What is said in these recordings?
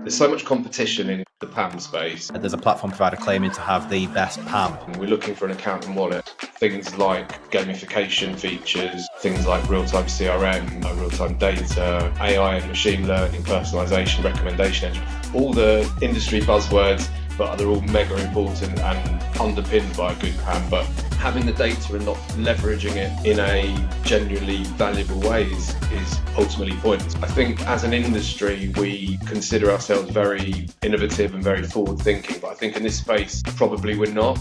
There's so much competition in the PAM space. There's a platform provider claiming to have the best PAM. We're looking for an account and wallet. Things like gamification features, things like real-time CRM, real-time data, AI and machine learning, personalization, recommendation engine, all the industry buzzwords, but they're all mega important and underpinned by a good PAM. But having the data and not leveraging it in a genuinely valuable way is ultimately pointless. I think as an industry, we consider ourselves very innovative and very forward-thinking, but I think in this space, probably we're not.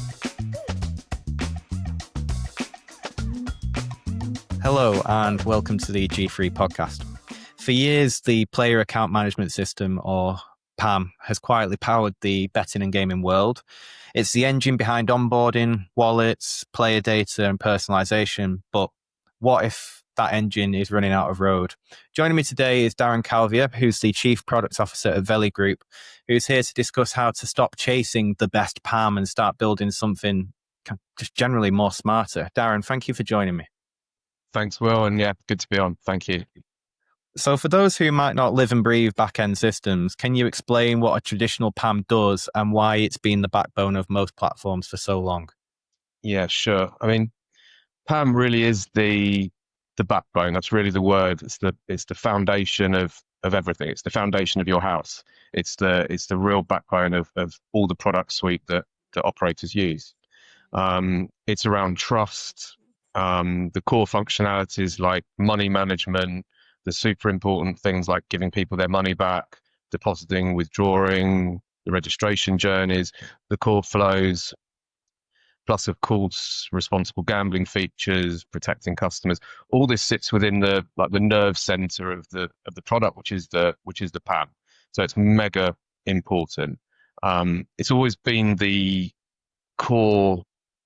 Hello and welcome to the G3 podcast. For years, the player account management system, or PAM, has quietly powered the betting and gaming world. It's the engine behind onboarding, wallets, player data and personalization. But what if that engine is running out of road? Joining me today is Darren Calvia, who's the Chief Product Officer at VeliTech Group, who's here to discuss how to stop chasing the best PAM and start building something just generally more smarter. Darren, thank you for joining me. Thanks, Will, and yeah, good to be on. Thank you. So for those who might not live and breathe back-end systems, can you explain what a traditional PAM does and why it's been the backbone of most platforms for so long? Yeah, sure. I mean, PAM really is the backbone. That's really the word. It's the foundation of everything. It's the foundation of your house. It's the real backbone of all the product suite that operators use. It's around trust, the core functionalities like money management, the super important things like giving people their money back, depositing, withdrawing, the registration journeys, the core flows, plus of course responsible gambling features, protecting customers. All this sits within the nerve center of the product, which is the PAM. So it's mega important. It's always been the core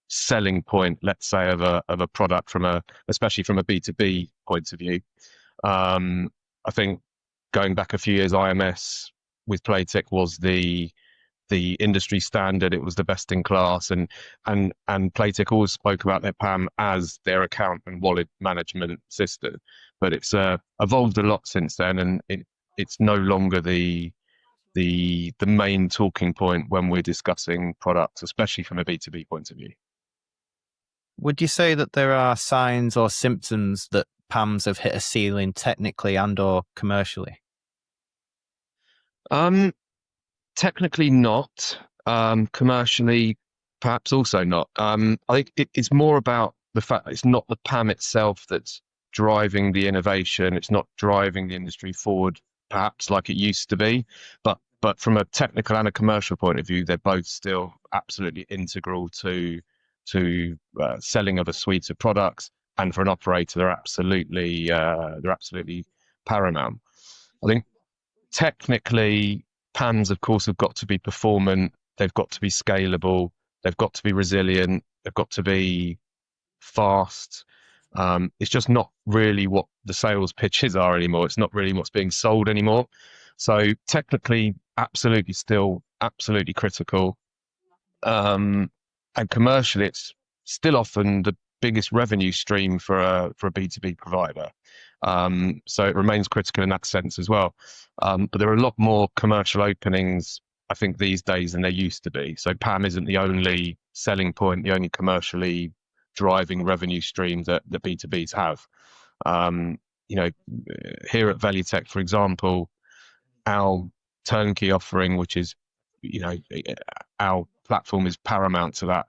selling point, let's say, of a product especially from a B2B point of view. I think going back a few years, IMS with VeliTech was the industry standard. It was the best in class, and VeliTech always spoke about their PAM as their account and wallet management system. But it's evolved a lot since then, and it's no longer the main talking point when we're discussing products, especially from a B2B point of view. Would you say that there are signs or symptoms that PAMs have hit a ceiling technically and or commercially? Technically not. Commercially, perhaps also not. I think it's more about the fact that it's not the PAM itself that's driving the innovation. It's not driving the industry forward, perhaps like it used to be. But from a technical and a commercial point of view, they're both still absolutely integral to selling of a suite of products. And for an operator, they're absolutely paramount. I think technically, PAMs, of course, have got to be performant. They've got to be scalable. They've got to be resilient. They've got to be fast. It's just not really what the sales pitches are anymore. It's not really what's being sold anymore. So technically, absolutely critical. And commercially, it's still often the biggest revenue stream for a B2B provider. So it remains critical in that sense as well. But there are a lot more commercial openings, I think, these days than there used to be. So PAM isn't the only selling point, the only commercially driving revenue stream that the B2Bs have. Here at VeliTech, for example, our turnkey offering, which is, our platform is paramount to that.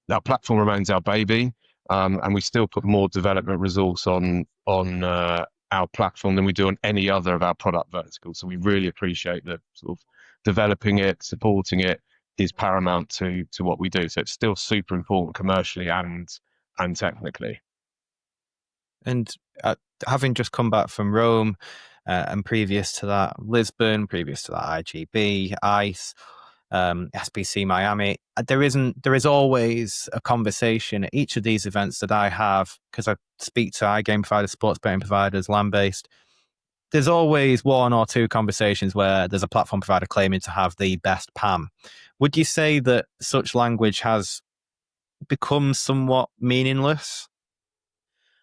That platform remains our baby. And we still put more development resource on our platform than we do on any other of our product verticals. So we really appreciate that sort of developing it, supporting it is paramount to what we do. So it's still super important commercially and technically. And having just come back from Rome and previous to that, Lisbon, previous to that, IGB, ICE, SBC Miami, there is always a conversation at each of these events that I have, because I speak to iGaming providers, sports betting providers, land-based. There's always one or two conversations where there's a platform provider claiming to have the best PAM. Would you say that such language has become somewhat meaningless?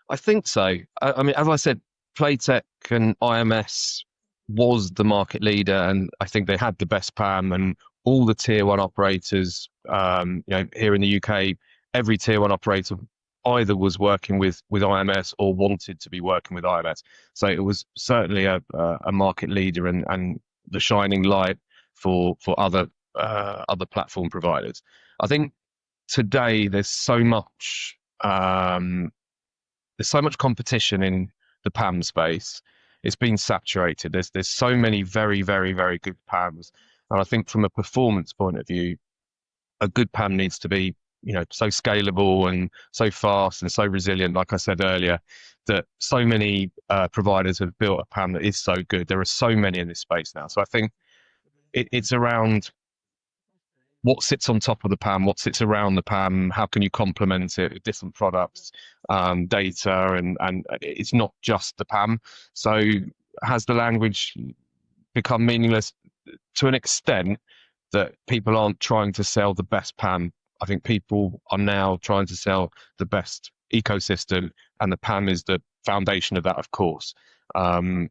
I think so. I mean, as I said, VeliTech and IMS was the market leader, and I think they had the best PAM, and all the tier one operators, here in the UK, every tier one operator either was working with IMS or wanted to be working with IMS. So it was certainly a market leader and the shining light for other platform providers. I think today there's so much competition in the PAM space. It's been saturated. There's so many very, very, very good PAMs. And I think from a performance point of view, a good PAM needs to be, so scalable and so fast and so resilient, like I said earlier, that so many providers have built a PAM that is so good. There are so many in this space now. So I think it's around what sits on top of the PAM, what sits around the PAM, how can you complement it with different products, data, and it's not just the PAM. So has the language become meaningless? To an extent, that people aren't trying to sell the best PAM. I think people are now trying to sell the best ecosystem, and the PAM is the foundation of that, of course. We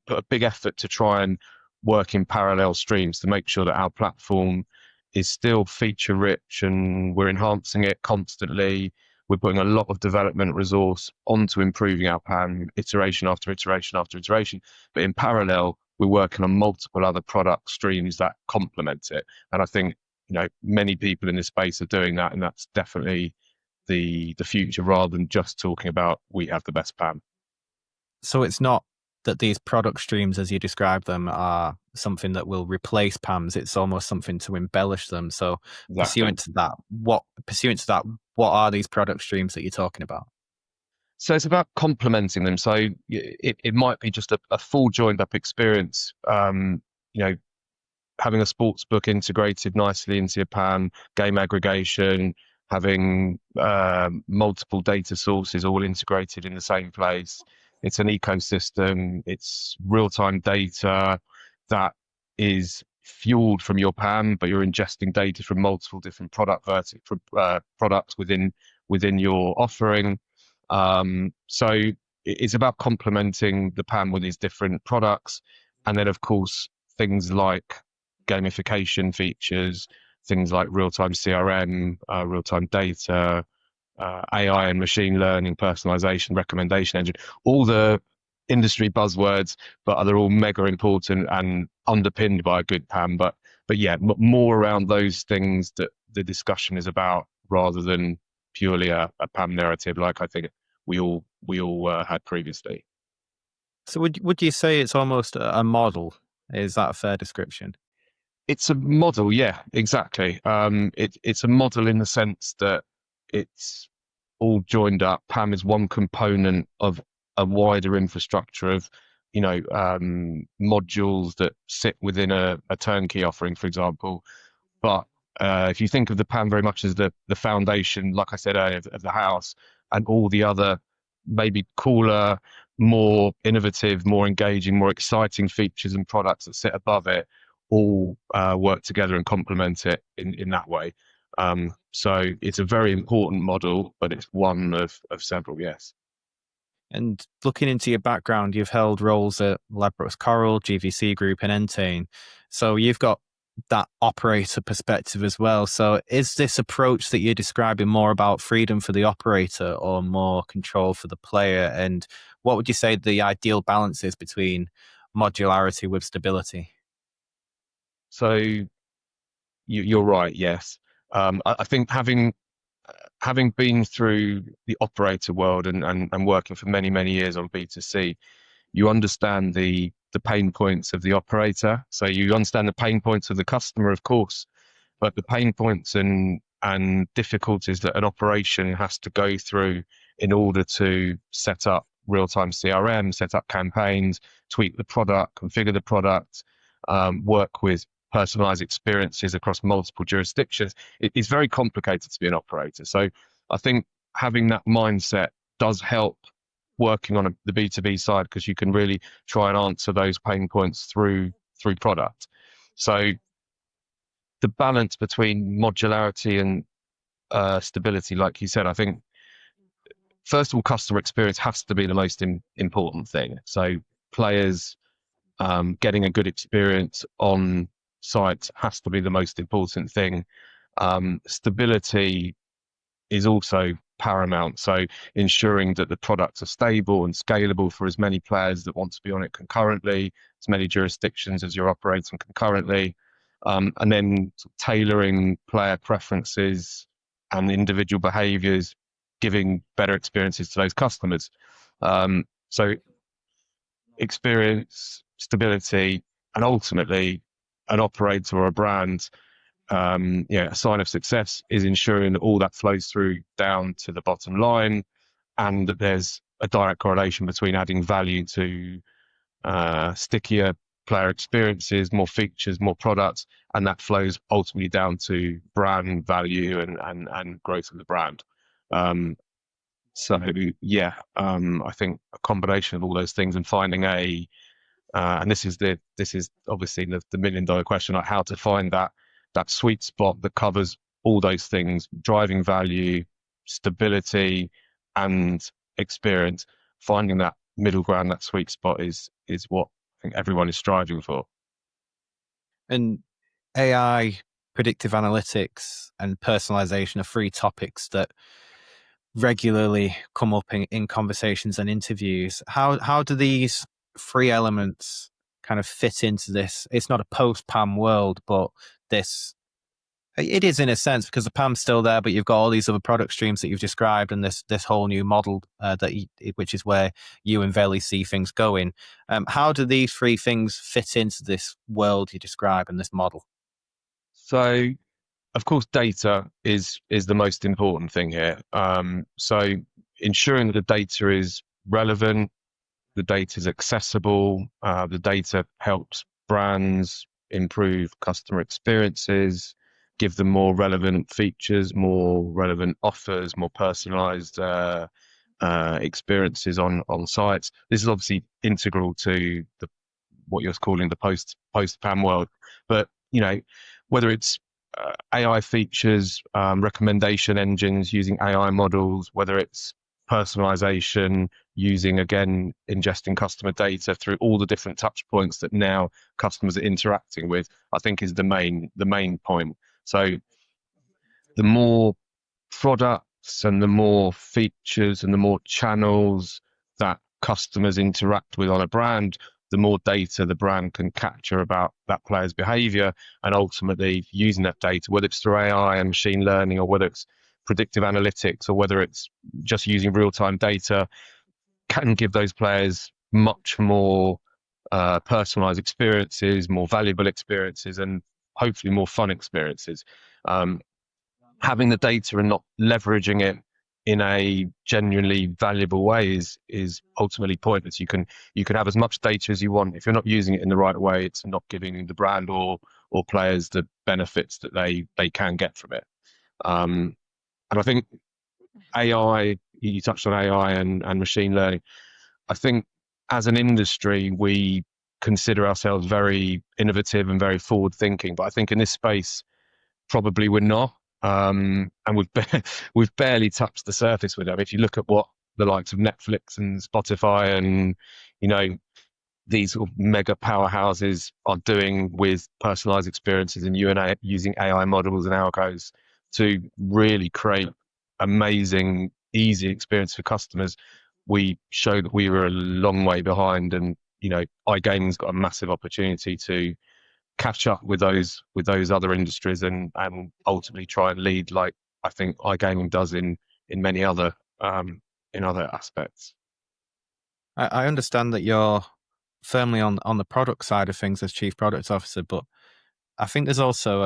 put a big effort to try and work in parallel streams to make sure that our platform is still feature rich and we're enhancing it constantly. We're putting a lot of development resource onto improving our PAM iteration after iteration after iteration. But in parallel, we're working on multiple other product streams that complement it. And I think, many people in this space are doing that. And that's definitely the future, rather than just talking about we have the best PAM. So it's not that these product streams, as you describe them, are something that will replace PAMs. It's almost something to embellish them. So pursuant to that, what are these product streams that you're talking about? So it's about complementing them. So it might be just a full joined up experience. Having a sports book integrated nicely into your PAM, game aggregation, having multiple data sources all integrated in the same place. It's an ecosystem. It's real-time data that is fueled from your PAM, but you're ingesting data from multiple different products within your offering. So it's about complementing the PAM with these different products, and then of course things like gamification features, things like real-time CRM, real-time data, AI and machine learning, personalization, recommendation engine, all the industry buzzwords, but they're all mega important and underpinned by a good PAM. But yeah, more around those things that the discussion is about, rather than purely a PAM narrative, like I think we all had previously. So would you say it's almost a model? Is that a fair description? It's a model, yeah, exactly. It's a model in the sense that it's all joined up. PAM is one component of a wider infrastructure of, modules that sit within a turnkey offering, for example. But if you think of the PAM very much as the foundation, like I said earlier, of the house, and all the other maybe cooler, more innovative, more engaging, more exciting features and products that sit above it, all work together and complement it in that way. So it's a very important model, but it's one of several, yes. And looking into your background, you've held roles at Ladbrokes Coral, GVC Group, and Entain. So you've got that operator perspective as well. So is this approach that you're describing more about freedom for the operator or more control for the player? And what would you say the ideal balance is between modularity with stability? So you're right, yes. I think having been through the operator world and working for many, many years on B2C, you understand the pain points of the operator. So you understand the pain points of the customer, of course, but the pain points and difficulties that an operation has to go through in order to set up real-time CRM, set up campaigns, tweak the product, configure the product, work with personalized experiences across multiple jurisdictions. It's very complicated to be an operator. So I think having that mindset does help working on the B2B side, because you can really try and answer those pain points through product. So the balance between modularity and stability, like you said, I think first of all, customer experience has to be the most important thing. So players getting a good experience on site has to be the most important thing. Stability is also paramount. So ensuring that the products are stable and scalable for as many players that want to be on it concurrently, as many jurisdictions as you're operating concurrently, and then tailoring player preferences and individual behaviors, giving better experiences to those customers. So experience, stability, and ultimately an operator or a brand, a sign of success is ensuring that all that flows through down to the bottom line, and that there's a direct correlation between adding value to stickier player experiences, more features, more products, and that flows ultimately down to brand value and growth of the brand. I think a combination of all those things and finding and this is obviously the $1 million question, like how to find that sweet spot that covers all those things: driving value, stability, and experience. Finding that middle ground, that sweet spot, is what I think everyone is striving for. And AI, predictive analytics, and personalization are three topics that regularly come up in conversations and interviews. How do these three elements kind of fit into this? It's not a post-PAM world, but it is in a sense, because the PAM's still there, but you've got all these other product streams that you've described, and this whole new model which is where you and Veli see things going. How do these three things fit into this world you describe and this model? So, of course, data is the most important thing here. So ensuring that the data is relevant, the data is accessible, the data helps brands improve customer experiences, give them more relevant features, more relevant offers, more personalized experiences on sites. This is obviously integral to what you're calling the post PAM world. But whether it's AI features, recommendation engines using AI models, whether it's personalization using, again, ingesting customer data through all the different touch points that now customers are interacting with, I think is the main point. So the more products and the more features and the more channels that customers interact with on a brand, the more data the brand can capture about that player's behavior, and ultimately using that data, whether it's through AI and machine learning, or whether it's predictive analytics, or whether it's just using real-time data, can give those players much more personalized experiences, more valuable experiences, and hopefully more fun experiences. Having the data and not leveraging it in a genuinely valuable way is ultimately pointless. You can have as much data as you want. If you're not using it in the right way, it's not giving the brand or players the benefits that they can get from it. And I think AI, you touched on AI and machine learning. I think as an industry, we consider ourselves very innovative and very forward thinking, but I think in this space, probably we're not. And we've barely touched the surface with it. If you look at what the likes of Netflix and Spotify and these sort of mega powerhouses are doing with personalized experiences and using AI models and algos to really create amazing, easy experience for customers, we show that we were a long way behind. And iGaming's got a massive opportunity to catch up with those other industries and ultimately try and lead, like I think iGaming does in many other in other aspects. I understand that you're firmly on the product side of things as chief product officer, but I think there's also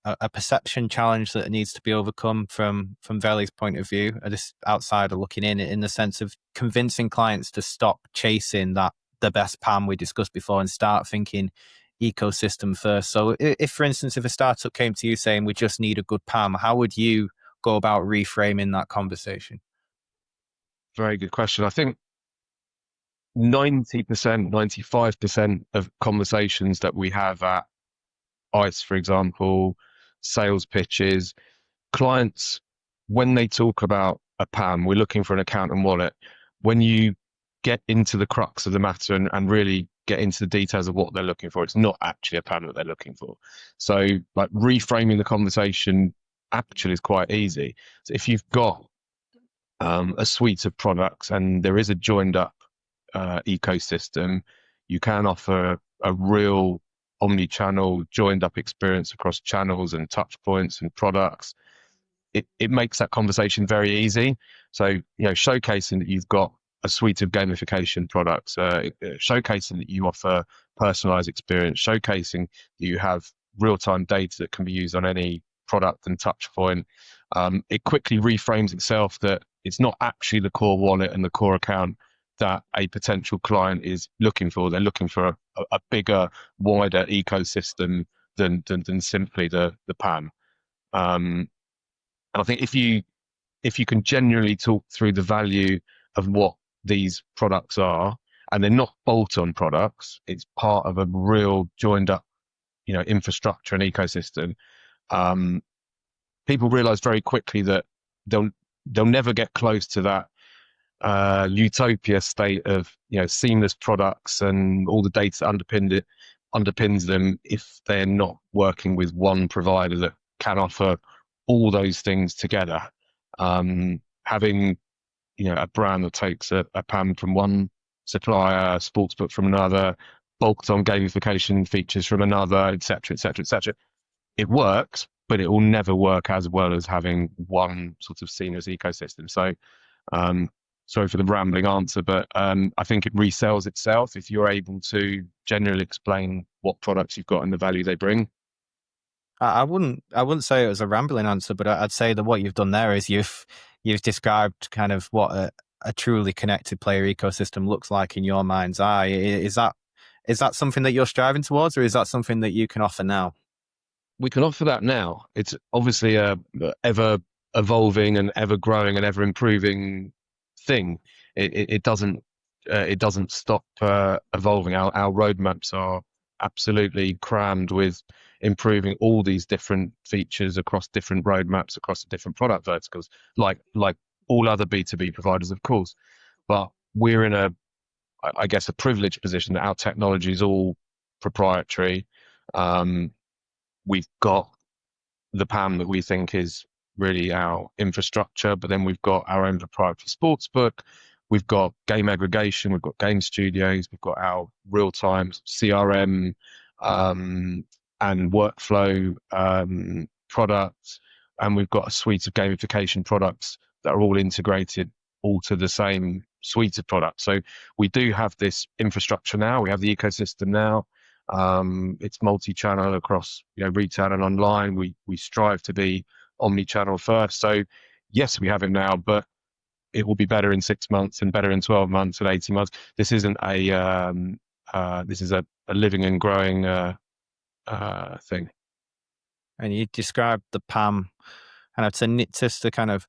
a perception challenge that needs to be overcome from Veli's point of view, this outsider looking in the sense of convincing clients to stop chasing the best PAM we discussed before and start thinking ecosystem first. So if, for instance, if a startup came to you saying we just need a good PAM, how would you go about reframing that conversation? Very good question. I think 90%, 95% of conversations that we have at ICE, for example, sales pitches, clients, when they talk about a PAM, we're looking for an account and wallet. When you get into the crux of the matter and really get into the details of what they're looking for. It's not actually a PAM that they're looking for. So like reframing the conversation actually is quite easy. So if you've got a suite of products and there is a joined up ecosystem, you can offer a real omni-channel joined up experience across channels and touch points and products. It makes that conversation very easy. So, showcasing that you've got a suite of gamification products, showcasing that you offer personalized experience, showcasing that you have real-time data that can be used on any product and touch point. It quickly reframes itself that it's not actually the core wallet and the core account that a potential client is looking for. They're looking for a bigger, wider ecosystem than simply the PAM. And I think if you can genuinely talk through the value of what these products are, and they're not bolt-on products, it's part of a real joined up, infrastructure and ecosystem. People realize very quickly that they'll never get close to that utopia state of seamless products and all the data that underpins them if they're not working with one provider that can offer all those things together. Having a brand that takes a PAM from one supplier, sportsbook from another, bolted on gamification features from another, etc., etc., etc. It works, but it will never work as well as having one sort of seamless ecosystem. So, sorry for the rambling answer, but I think it resells itself if you're able to generally explain what products you've got and the value they bring. I wouldn't say it was a rambling answer, but I'd say that what you've done there is you've described kind of what a truly connected player ecosystem looks like in your mind's eye. Is that something that you're striving towards, or is that something that you can offer now? We can offer that now. It's obviously a ever evolving and ever growing and ever improving thing. It doesn't stop evolving. Our roadmaps are absolutely crammed with improving all these different features across different roadmaps, across the different product verticals, like all other B2B providers, of course. But we're in I guess, a privileged position that our technology is all proprietary. We've got the PAM that we think is really our infrastructure, but then we've got our own proprietary sportsbook. We've got game aggregation. We've got game studios. We've got our real-time CRM and workflow products, and we've got a suite of gamification products that are all integrated all to the same suite of products. So we do have this infrastructure now. We have the ecosystem now. It's multi-channel across retail and online. We strive to be omni-channel first. So yes, we have it now, but it will be better in 6 months and better in 12 months and 18 months. This isn't this is a living and growing thing. And you described the PAM, and I'd say just to kind of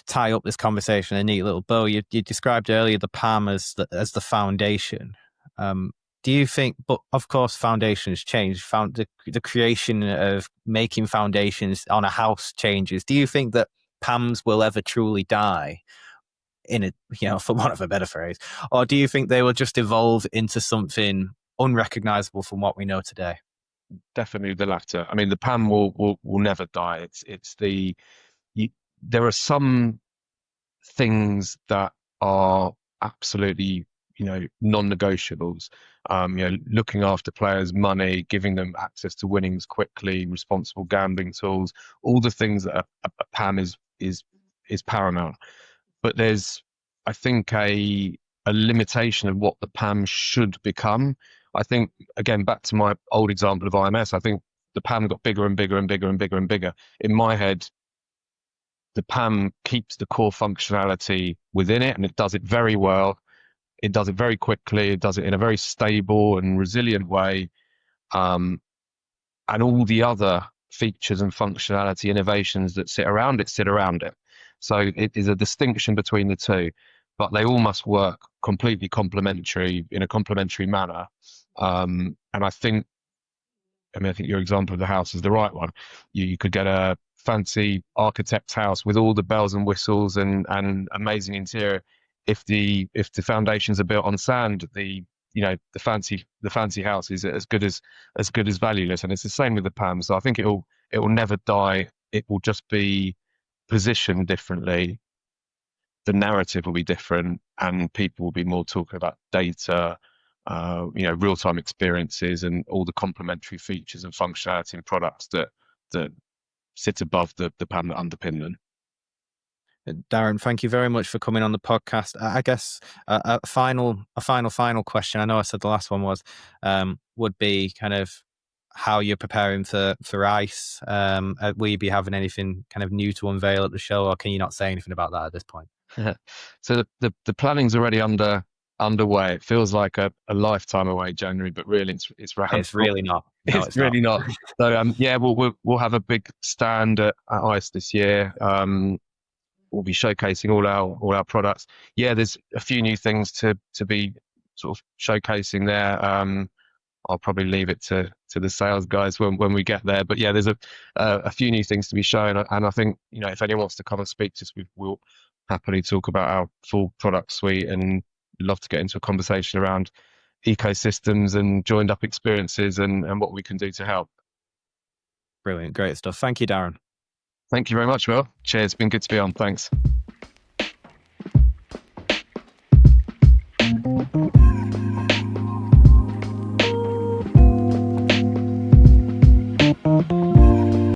tie up this conversation in a neat little bow, you described earlier the PAM as the foundation. Do you think, but of course foundations change, the creation of making foundations on a house changes. Do you think that PAMs will ever truly die, for want of a better phrase? Or do you think they will just evolve into something unrecognizable from what we know today? Definitely the latter. I mean, the PAM will never die. There are some things that are absolutely non-negotiables. Looking after players' money, giving them access to winnings quickly, responsible gambling tools, all the things that a PAM is paramount. But there's, I think, a limitation of what the PAM should become. I think, again, back to my old example of IMS, I think the PAM got bigger and bigger and bigger and bigger and bigger. In my head, the PAM keeps the core functionality within it, and it does it very well. It does it very quickly. It does it in a very stable and resilient way. And all the other features and functionality innovations that sit around it. So it is a distinction between the two, but they all must work completely complementary in a complementary manner. And I think your example of the house is the right one. You could get a fancy architect's house with all the bells and whistles and amazing interior. if the foundations are built on sand, the fancy house is as good as valueless. And it's the same with the PAM. So I think it will never die. It will just be positioned differently. The narrative will be different, and people will be more talking about data, real-time experiences, and all the complementary features and functionality and products that sit above the PAM that underpin them. Darren, thank you very much for coming on the podcast. I guess a final question. I know I said the last one would be kind of how you're preparing for ICE. Will you be having anything kind of new to unveil at the show, or can you not say anything about that at this point? So the planning's already underway. It feels like a lifetime away, January, but really it's round. It's really not. No, it's really not. So we'll have a big stand at ICE this year. We'll be showcasing all our products. Yeah, there's a few new things to be sort of showcasing there. I'll probably leave it to the sales guys when we get there. But yeah, there's a few new things to be shown, and I think if anyone wants to come and speak to us, we'll happily talk about our full product suite, and love to get into a conversation around ecosystems and joined up experiences and what we can do to help. Brilliant, great stuff. Thank you, Darren. Thank you very much, Will. Cheers. Been good to be on. Thanks.